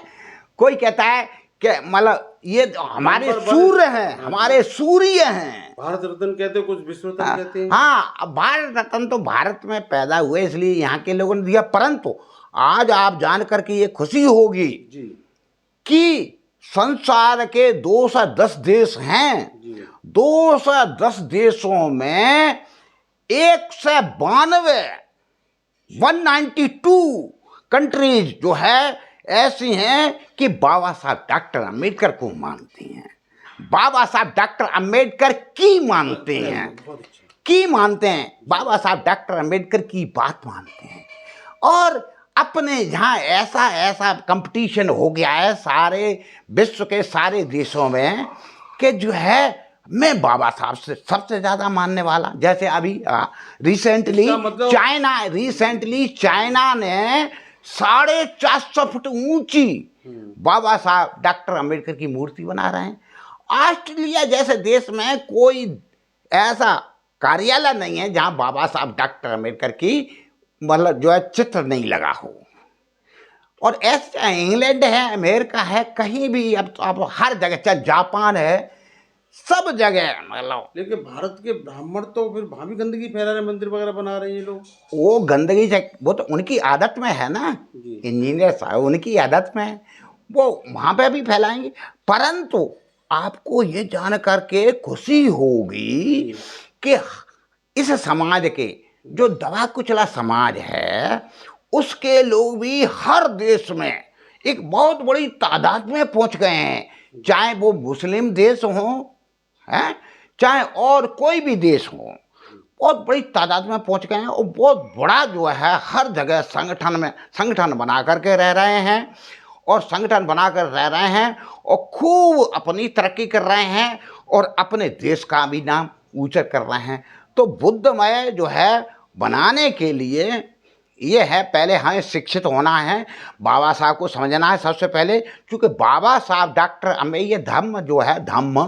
कोई कहता है कि मतलब ये हमारे नंबर 1। सूर्य हैं, हाँ, हमारे सूर्य हैं। भारत रत्न कहते हैं, कुछ विश्व रत्न कहते हैं। हाँ, अब भारत रत्न तो भारत में पैदा हुए इसलिए यहाँ के लोगों ने दिया, परंतु आज आप जान करके ये खुशी होगी जी कि संसार के 210 देश हैं, जी 210 देशों में 192 कंट्रीज जो है ऐसी हैं कि बाबा साहब डॉक्टर अम्बेडकर को मानती हैं, बाबा साहब डॉक्टर अम्बेडकर की मानते हैं, बहुत अच्छा। की मानते हैं, बाबा साहब डॉक्टर अम्बेडकर की बात मानते हैं। और अपने यहाँ ऐसा ऐसा कंपटीशन हो गया है सारे विश्व के सारे देशों में कि जो है मैं बाबा साहब से सबसे ज़्यादा मानने वाला। जैसे अभी रिसेंटली इसका मतलब चाइना ने 450 फुट ऊंची बाबा साहब डॉक्टर अम्बेडकर की मूर्ति बना रहे हैं। ऑस्ट्रेलिया जैसे देश में कोई ऐसा कार्यालय नहीं है जहां बाबा साहब डॉक्टर अम्बेडकर की मतलब जो है चित्र नहीं लगा हो। और ऐसे इंग्लैंड है, अमेरिका है, कहीं भी अब तो आप हर जगह, चाहे जापान है, सब जगह मतलब। लेकिन भारत के ब्राह्मण तो फिर वहां भी गंदगी फैला रहे, मंदिर वगैरह बना रहे हैं ये लोग। वो गंदगी से, वो तो उनकी आदत में है ना, जी इंजीनियर साहब उनकी आदत में है, वो वहाँ पे भी फैलाएंगे। परंतु आपको ये जान करके खुशी होगी जी कि इस समाज के जो दबा कुचला समाज है उसके लोग भी हर देश में एक बहुत बड़ी तादाद में पहुंच गए हैं, चाहे वो मुस्लिम देश हो, हैं, चाहे और कोई भी देश हो, बहुत बड़ी तादाद में पहुंच गए हैं और बहुत बड़ा जो है हर जगह संगठन बना करके रह रहे हैं और संगठन बनाकर रह रहे हैं और खूब अपनी तरक्की कर रहे हैं और अपने देश का भी नाम ऊंचा कर रहे हैं। तो बुद्धमय जो है बनाने के लिए ये है, पहले हमें शिक्षित होना है, बाबा साहब को समझना है सबसे पहले, क्योंकि बाबा साहब डॉक्टर अम्बेडकर, ये धम्म जो है, धम्म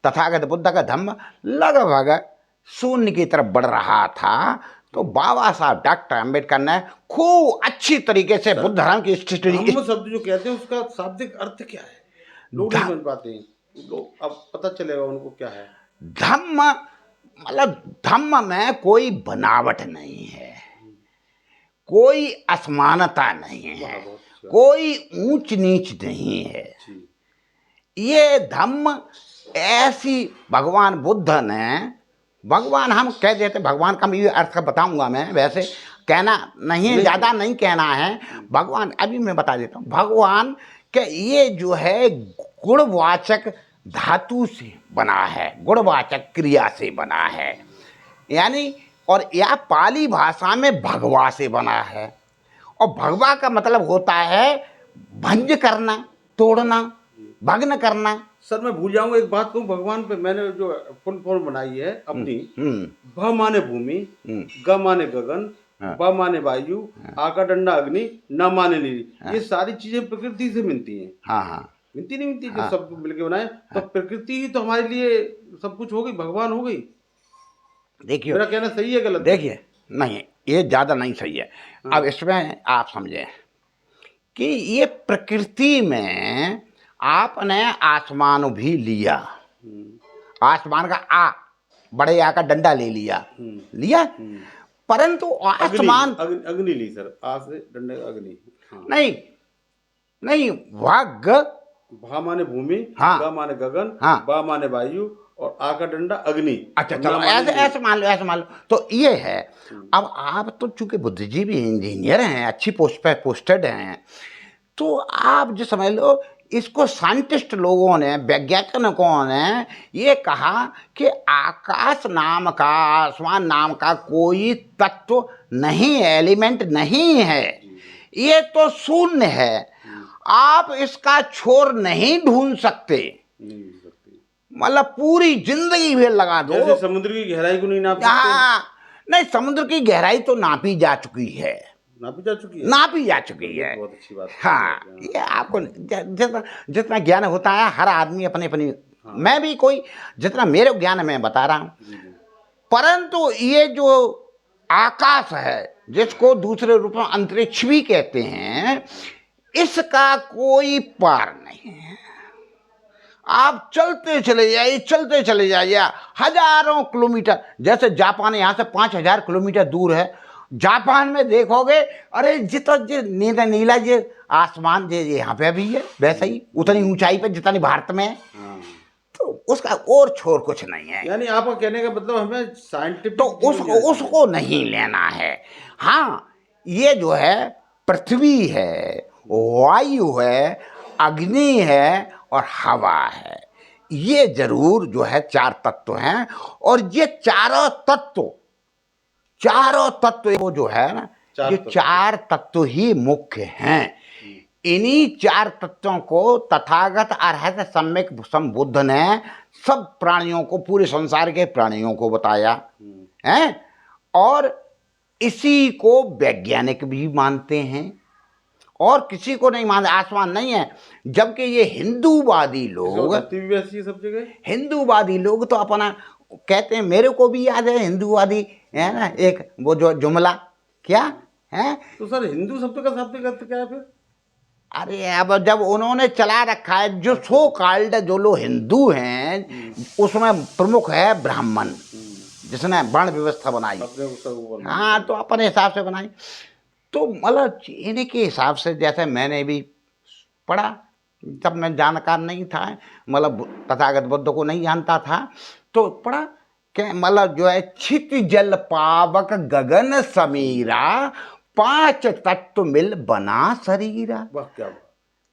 तथागत बुद्ध का धम्म लगभग शून्य की तरफ बढ़ रहा था। तो बाबा साहब डॉक्टर अम्बेडकर ने खूब अच्छी तरीके से बुद्ध धर्म की स्थिति। धम्म शब्द जो कहते हैं उसका शाब्दिक अर्थ क्या है? लोग नहीं समझ पाते हैं, लोग अब पता चलेगा उनको क्या है। धम्म मतलब धम्म में कोई बनावट नहीं है, कोई असमानता नहीं है, कोई ऊंच नीच नहीं है। ये धम्म ऐसी भगवान बुद्ध ने, भगवान हम कह देते, भगवान का भी अर्थ बताऊंगा मैं, वैसे कहना नहीं है, ज़्यादा नहीं कहना है। भगवान अभी मैं बता देता हूँ, भगवान के ये जो है गुणवाचक धातु से बना है, गुणवाचक क्रिया से बना है, यानी और यह पाली भाषा में भगवा से बना है। और भगवा का मतलब होता है भंज करना, तोड़ना, भग्न करना। सर मैं भूल जाऊंगा एक बात कहूँ, भगवान पे मैंने जो फुल फॉर्म बनाई है अपनी, भ माने भूमि, ग माने गगन, ब माने वायु, आ का डंडा अग्नि, न माने नीली। ये सारी चीजें प्रकृति से मिलती हैं। हाँ हाँ, मिलती नहीं मिलती, जो सब मिलके बनाए तो प्रकृति ही तो हमारे लिए सब कुछ हो गई, भगवान हो गई। देखिए मेरा कहना सही है गलत? देखिए नहीं, ये ज़्यादा नहीं सही है। अब इसमें आप समझें कि ये प्रकृति में आपने आसमान भी लिया, आसमान का आ, बड़े आ का डंडा ले लिया, लिया, परंतु आसमान अग्नि ली सर, आ से डंडे अग्नि। नहीं नहीं, वह भा माने भूमि, हाँ, ग माने गगन, हाँ, बा माने वायु और आ का डंडा अग्नि। अच्छा चलो ऐसे मान लो, ऐसे मान लो। तो ये है। अब आप तो चूंकि बुद्धिजीवी भी इंजीनियर हैं, अच्छी पोस्ट पे पोस्टेड हैं, तो आप जो समझ लो, इसको साइंटिस्ट लोगों ने, वैज्ञानिकों ने ये कहा कि आकाश नाम का, आसमान नाम का कोई तत्व नहीं है, एलिमेंट नहीं है, ये तो शून्य है, आप इसका छोर नहीं ढूंढ सकते। मतलब पूरी जिंदगी भी लगा दो, जैसे समुद्र की गहराई को नहीं नाप सकते। नहीं, समुद्र की गहराई तो नापी जा चुकी है, नापी जा चुकी है, नापी जा चुकी है। बहुत अच्छी बात। हाँ, ये आपको जितना ज्ञान होता है, हर आदमी अपने अपनी, मैं भी कोई जितना मेरे ज्ञान में बता रहा हूँ, परंतु ये जो आकाश है, जिसको दूसरे रूप में अंतरिक्ष भी कहते हैं, इसका कोई पार नहीं है। आप चलते चले जाइए, चलते चले जाइए, हजारों किलोमीटर। जैसे जापान यहाँ से 5000 किलोमीटर दूर है, जापान में देखोगे, अरे जितना नीला नीला ये आसमान जे यहाँ पे भी है, वैसा ही उतनी ऊंचाई पे जितनी भारत में है, तो उसका और छोर कुछ नहीं है। यानी आपका कहने का मतलब हमें साइंटिफिक तो उसको नहीं लेना है। हाँ, ये जो है पृथ्वी है, वायु है, अग्नि है और हवा है, ये जरूर जो है 4 तत्व हैं। और ये चारों तत्व वो जो है ना, ये 4 तत्व ही मुख्य हैं। इन्हीं 4 तत्वों को तथागत अरहत सम्यक संबुद्ध ने सब प्राणियों को, पूरे संसार के प्राणियों को बताया है। और इसी को वैज्ञानिक भी मानते हैं और किसी को नहीं मानते। आसमान नहीं है, जबकि ये हिंदूवादी लोग, सब जगह हिंदूवादी लोग तो अपना कहते हैं, मेरे को भी याद है हिंदूवादी है ना, एक वो जो जुमला क्या है। तो सर हिंदू शब्द का शाब्दिक अर्थ क्या है फिर? अरे अब जब उन्होंने चला रखा है, जो सो कॉल्ड जो लोग हिंदू हैं, उसमें प्रमुख है ब्राह्मण, जिसने वर्ण व्यवस्था बनाई। हाँ, तो अपने हिसाब से बनाई। तो मतलब इनके हिसाब से, जैसे मैंने भी पढ़ा, जब मैं जानकार नहीं था, मतलब तथागत बुद्ध को नहीं जानता था, तो पढ़ा कि मतलब जो है, छित जल पावक गगन समीरा, 5 तत्व मिल बना शरीरा। वाह क्या बात।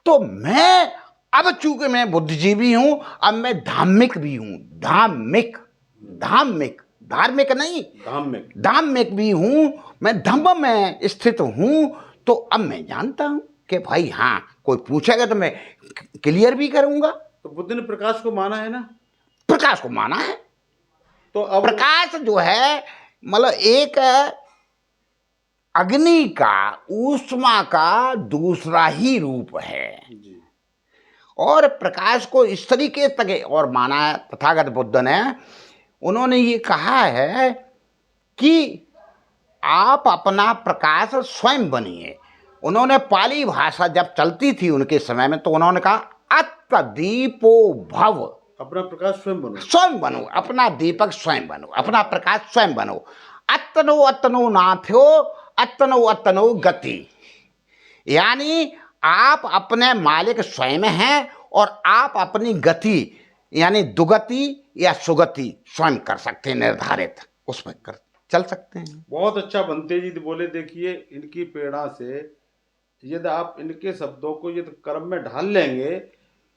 तो मैं अब चूंकि मैं बुद्धिजीवी हूं, अब मैं धार्मिक भी हूं। धार्मिक धार्मिक धार्मिक नहीं, धार्मिक धार्मिक भी हूं। मैं धम्म में स्थित हूं। तो अब मैं जानता हूं कि भाई हाँ, कोई पूछेगा तो मैं क्लियर भी करूंगा। तो बुद्ध ने प्रकाश को माना है ना, प्रकाश को माना है। तो अब प्रकाश जो है मतलब एक अग्नि का, ऊष्मा का दूसरा ही रूप है। जी और प्रकाश को इस तरीके तक और माना है तथागत बुद्ध ने। उन्होंने ये कहा है कि आप अपना प्रकाश स्वयं बनिए। उन्होंने पाली भाषा जब चलती थी उनके समय में, तो उन्होंने कहा अत्तदीपो भव। अपना प्रकाश स्वयं बनो। स्वयं बनो, अपना दीपक स्वयं बनो, अपना प्रकाश स्वयं बनो। अत्तनो अत्तनो नाथ्यो, अत्तनो अत्तनो गति। यानी आप अपने मालिक स्वयं हैं और आप अपनी गति यानी दुगति या सुगति स्वयं कर सकते हैं, निर्धारित उसमें कर चल सकते हैं। बहुत अच्छा बनते जी बोले। देखिए इनकी प्रेरणा से यदि आप इनके शब्दों को यदि कर्म में ढाल लेंगे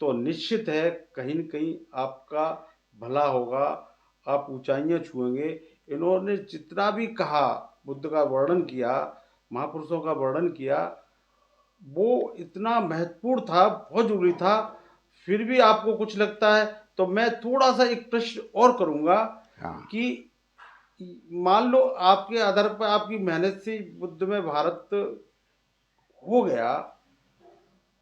तो निश्चित है कहीं न कहीं आपका भला होगा, आप ऊंचाइयां छुएंगे। इन्होंने जितना भी कहा, बुद्ध का वर्णन किया, महापुरुषों का वर्णन किया, वो इतना महत्वपूर्ण था, बहुत जरूरी था। फिर भी आपको कुछ लगता है तो मैं थोड़ा सा एक प्रश्न और करूंगा हाँ। कि मान लो आपके आधार पर आपकी मेहनत से बुद्ध में भारत हो गया,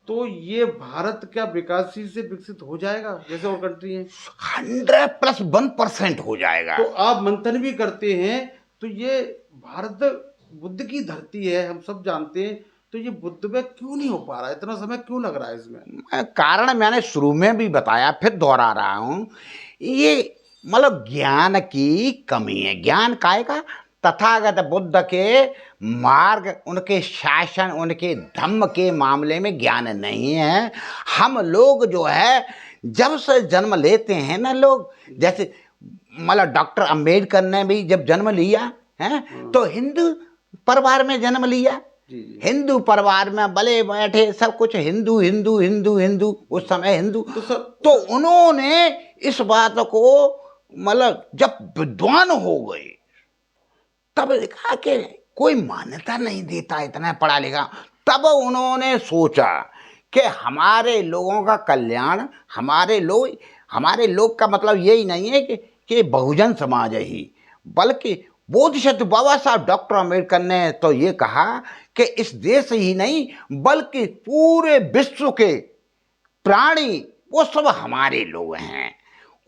तो ये भारत क्या विकासशील से विकसित हो जाएगा जैसे और कंट्री हैं? 100+1% हो जाएगा। तो आप मंथन भी करते हैं, तो ये भारत बुद्ध की धरती है, हम सब जानते हैं। तो ये बुद्ध में क्यों नहीं हो पा रहा है, इतना समय क्यों लग रहा है इसमें? कारण मैंने शुरू में भी बताया, फिर दोहरा रहा हूं। ये मतलब ज्ञान की कमी है। ज्ञान काय का? तथागत बुद्ध के मार्ग, उनके शासन, उनके धम्म के मामले में ज्ञान नहीं है। हम लोग जो है जब से जन्म लेते हैं ना लोग, जैसे मतलब डॉक्टर अंबेडकर ने भी जब जन्म लिया है तो हिंदू परिवार में जन्म लिया। जी जी। हिंदू परिवार में भले बैठे, सब कुछ हिंदू हिंदू हिंदू हिंदू, उस समय हिंदू। तो उन्होंने इस बात को मतलब जब विद्वान हो गए तब देखा कि कोई मान्यता नहीं देता इतना पढ़ा लिखा। तब उन्होंने सोचा कि हमारे लोगों का कल्याण, हमारे लोग का मतलब यही नहीं है कि बहुजन समाज ही, बल्कि बोधिसत्व बाबा साहब डॉक्टर अम्बेडकर ने तो ये कहा कि इस देश ही नहीं बल्कि पूरे विश्व के प्राणी वो सब हमारे लोग हैं।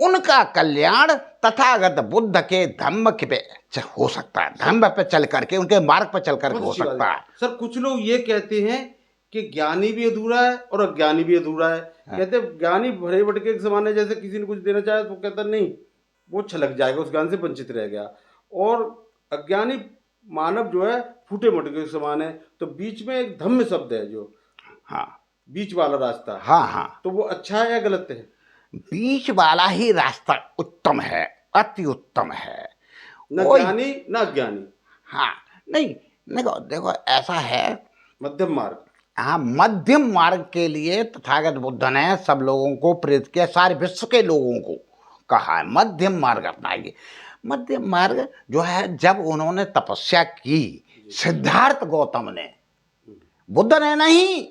उनका कल्याण तथागत बुद्ध के धम्म पे हो सकता है, धम्म पे चल करके, उनके मार्ग पर चल करके हो सकता है। सर कुछ लोग ये कहते हैं कि ज्ञानी भी अधूरा है और अज्ञानी भी अधूरा है। कहते ज्ञानी भरे भटके के समान है, जैसे किसी ने कुछ देना चाहे तो कहता नहीं वो छलक जाएगा, उस ज्ञान से वंचित रह गया। और अज्ञानी मानव जो है फूटे मटके के समान है। तो बीच में एक धम्म शब्द है जो, हाँ, बीच वाला रास्ता। हाँ हाँ, तो वो अच्छा है या गलत है? बीच वाला ही रास्ता उत्तम है, अति उत्तम है। न ज्ञानी न अज्ञानी। हाँ, नहीं देखो ऐसा है, मध्यम मार्ग। हाँ, मध्यम मार्ग के लिए तथागत बुद्ध ने सब लोगों को प्रेरित किया, सारे विश्व के लोगों को कहा है मध्यम मार्ग अपनाइए। मध्यम मार्ग जो है, जब उन्होंने तपस्या की, सिद्धार्थ गौतम ने, बुद्ध ने नहीं,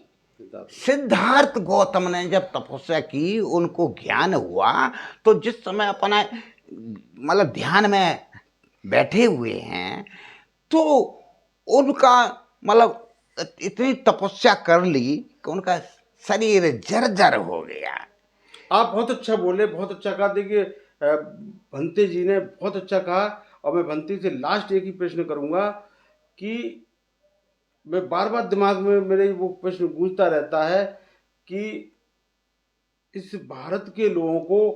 सिद्धार्थ गौतम ने जब तपस्या की, उनको ज्ञान हुआ। तो जिस समय अपना मतलब ध्यान में बैठे हुए हैं तो उनका मतलब इतनी तपस्या कर ली कि उनका शरीर जर्जर हो गया। आप बहुत अच्छा बोले, बहुत अच्छा कहा। देखिए भंते जी ने बहुत अच्छा कहा। और मैं भंते से लास्ट एक ही प्रश्न करूंगा कि मैं बार बार दिमाग में मेरे वो प्रश्न गूंजता रहता है कि इस भारत के लोगों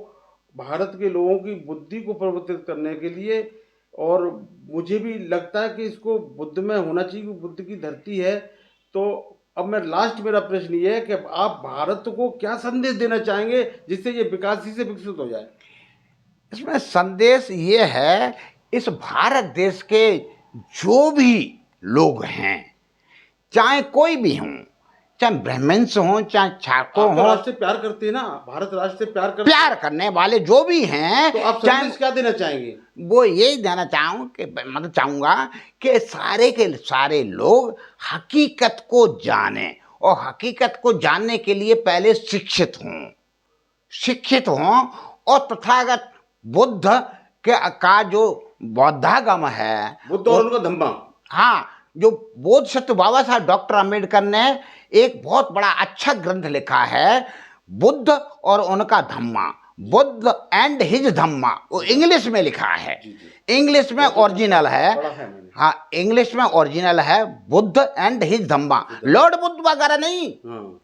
की बुद्धि को परिवर्तित करने के लिए, और मुझे भी लगता है कि इसको बुद्ध में होना चाहिए, बुद्ध की धरती है। तो अब मैं लास्ट मेरा प्रश्न ये है कि आप भारत को क्या संदेश देना चाहेंगे जिससे ये विकासशील से विकसित हो जाए? इसमें संदेश ये है, इस भारत देश के जो भी लोग हैं, चाहे कोई भी हों, चाहे ब्राह्मण्स हों, चाहे छाको आप तो हों, राष्ट्र से प्यार करते हैं ना, भारत राष्ट्र से प्यार करते प्यार करने वाले जो भी हैं, हैं, तो आप चाहे संदेश क्या देना चाहेंगे? वो यही देना चाहूँ कि मतलब चाहूँगा कि सारे के सारे लोग हकीकत को जानें, और हकीकत को जानने के लिए पहले शिक्षित हों और तथागत बुद्ध का जो बौद्धागम है, बुद्ध और उनका धम्मा, हाँ, जो बोधिसत्व बाबा साहब डॉक्टर अम्बेडकर ने एक बहुत बड़ा अच्छा ग्रंथ लिखा है, बुद्ध और उनका धम्मा, बुद्ध एंड हिज धम्मा, वो इंग्लिश में लिखा है, इंग्लिश में ओरिजिनल है, पढ़ा है मैंने। हाँ इंग्लिश में ओरिजिनल है, Buddha and his Dhamma, Lord Buddha वगैरह नहीं। हाँ,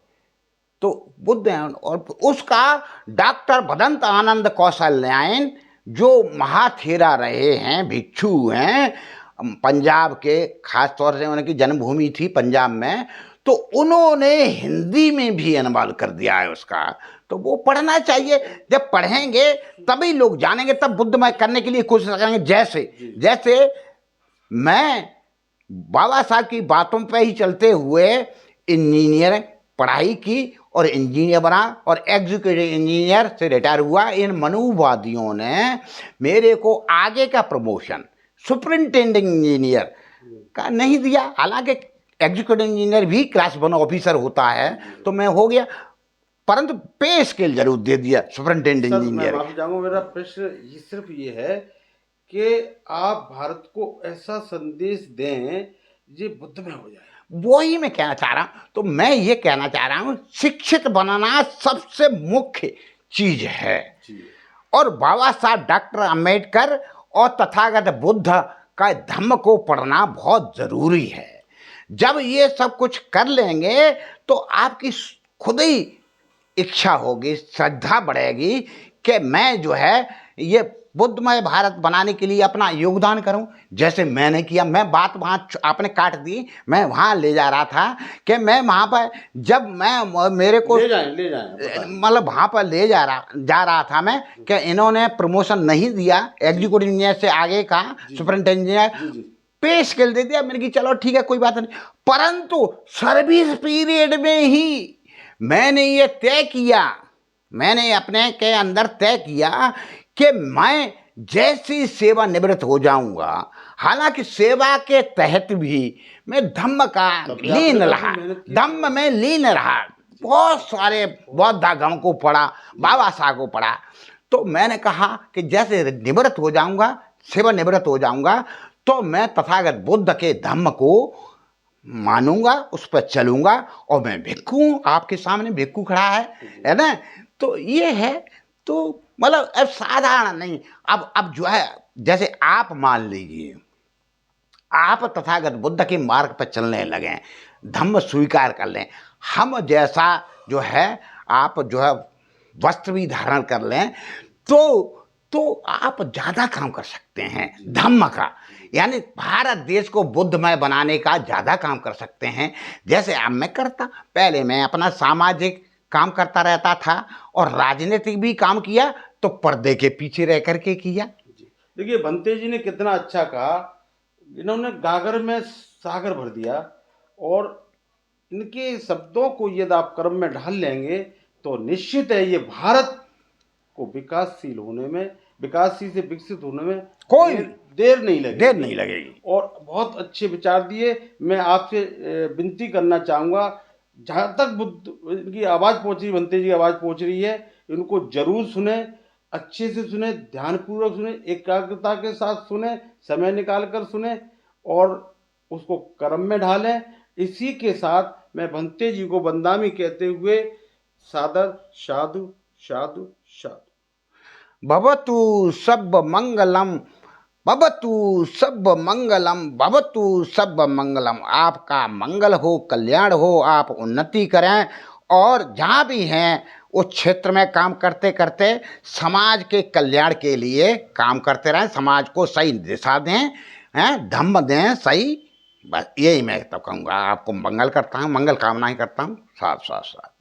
तो बुद्ध हैं, और उसका डॉक्टर भदंत आनंद कौशल्यायन जो महाथेरा रहे हैं, भिक्षु हैं, पंजाब के, खास तौर से उनकी जन्मभूमि थी पंजाब में, तो उन्होंने हिंदी में भी अनुवाद कर दिया है उसका, तो वो पढ़ना चाहिए। जब पढ़ेंगे तभी लोग जानेंगे, तब बुद्धमय करने के लिए कोशिश करेंगे। जैसे मैं बाबा साहब की बातों पे ही चलते हुए इंजीनियर पढ़ाई की और इंजीनियर बना, और एग्जीक्यूटिव इंजीनियर से रिटायर हुआ। इन मनुवादियों ने मेरे को आगे का प्रमोशन सुपरिंटेंडिंग इंजीनियर का नहीं दिया, हालांकि एग्जीक्यूटिव इंजीनियर भी क्लास 1 ऑफिसर होता है, तो मैं हो गया, परंतु पे स्केल जरूर दे दिया सुपरिंटेंडेंट सर मैं इंजीनियर। माफी चाहूंगा, मेरा प्रश्न ये सिर्फ ये है कि आप भारत को ऐसा संदेश दें ये बुद्ध में हो जाए। वही मैं कहना चाह रहा हूं। तो मैं ये कहना चाह रहा हूं, शिक्षित बनाना सबसे मुख्य चीज है, जी, और बाबा साहब डॉक्टर अम्बेडकर और तथागत बुद्ध का धम्म को पढ़ना बहुत जरूरी है। जब ये सब कुछ कर लेंगे तो आपकी खुद ही इच्छा होगी, श्रद्धा बढ़ेगी कि मैं जो है ये बुद्धमय भारत बनाने के लिए अपना योगदान करूं, जैसे मैंने किया। मैं बात वहाँ आपने काट दी, मैं वहाँ ले जा रहा था कि मैं वहाँ पर जब मैं मेरे को ले जाएं मतलब वहाँ पर ले जा रहा था मैं कि इन्होंने प्रमोशन नहीं दिया, एग्जीक्यूटिव इंजीनियर से आगे का सुपरिंटेंडेंट इंजीनियर पे स्केल दे दिया। मैंने कहा चलो ठीक है कोई बात नहीं, परंतु सर्विस पीरियड में ही मैंने ये तय किया, मैंने अपने के अंदर तय किया कि मैं जैसी सेवानिवृत्त हो जाऊंगा, हालांकि सेवा के तहत भी मैं धम्म का लीन रहा, धम्म में लीन रहा, बहुत सारे बौद्धागम को पढ़ा, बाबा साहब को पढ़ा। तो मैंने कहा कि जैसे निवृत्त हो जाऊंगा, सेवानिवृत्त हो जाऊंगा, तो मैं तथागत बुद्ध के धम्म को मानूंगा, उस पर चलूंगा, और मैं भिक्खू, आपके सामने भिक्खू खड़ा है ना। तो ये है, तो मतलब अब साधारण नहीं, अब जो है, जैसे आप मान लीजिए आप तथागत बुद्ध के मार्ग पर चलने लगे, धम्म स्वीकार कर लें, हम जैसा जो है आप जो है वस्त्र भी धारण कर लें, तो आप ज़्यादा काम कर सकते हैं धम्म का, यानी भारत देश को बुद्धमय बनाने का ज़्यादा काम कर सकते हैं। जैसे अब मैं करता, पहले मैं अपना सामाजिक काम करता रहता था और राजनीतिक भी काम किया, तो पर्दे के पीछे रह करके किया। देखिए भंते जी ने कितना अच्छा कहा, इन्होंने गागर में सागर भर दिया, और इनके शब्दों को यदि आप कर्म में ढाल लेंगे तो निश्चित है ये भारत को विकासशील होने में, विकासशील से विकसित होने में कोई देर नहीं लगेगी। और बहुत अच्छे विचार दिए। मैं आपसे विनती करना चाहूँगा, जहाँ तक बुद्ध इनकी आवाज़ पहुँच रही, भंते जी की आवाज़ पहुँच रही है, इनको जरूर सुने, अच्छे से सुने, ध्यानपूर्वक सुने, एकाग्रता के साथ सुने, समय निकाल कर सुने और उसको कर्म में ढालें। इसी के साथ मैं भंते जी को बंदामी कहते हुए सादर साधु साधु साधु। भवतु सब मंगलम, भवतु सब मंगलम, भवतु सब मंगलम। आपका मंगल हो, कल्याण हो, आप उन्नति करें, और जहाँ भी हैं उस क्षेत्र में काम करते करते समाज के कल्याण के लिए काम करते रहें, समाज को सही दिशा दें, धम्म दें सही। बस यही मैं तो कहूँगा, आपको मंगल करता हूँ, मंगल कामनाएं करता हूँ। साथ साथ साथ।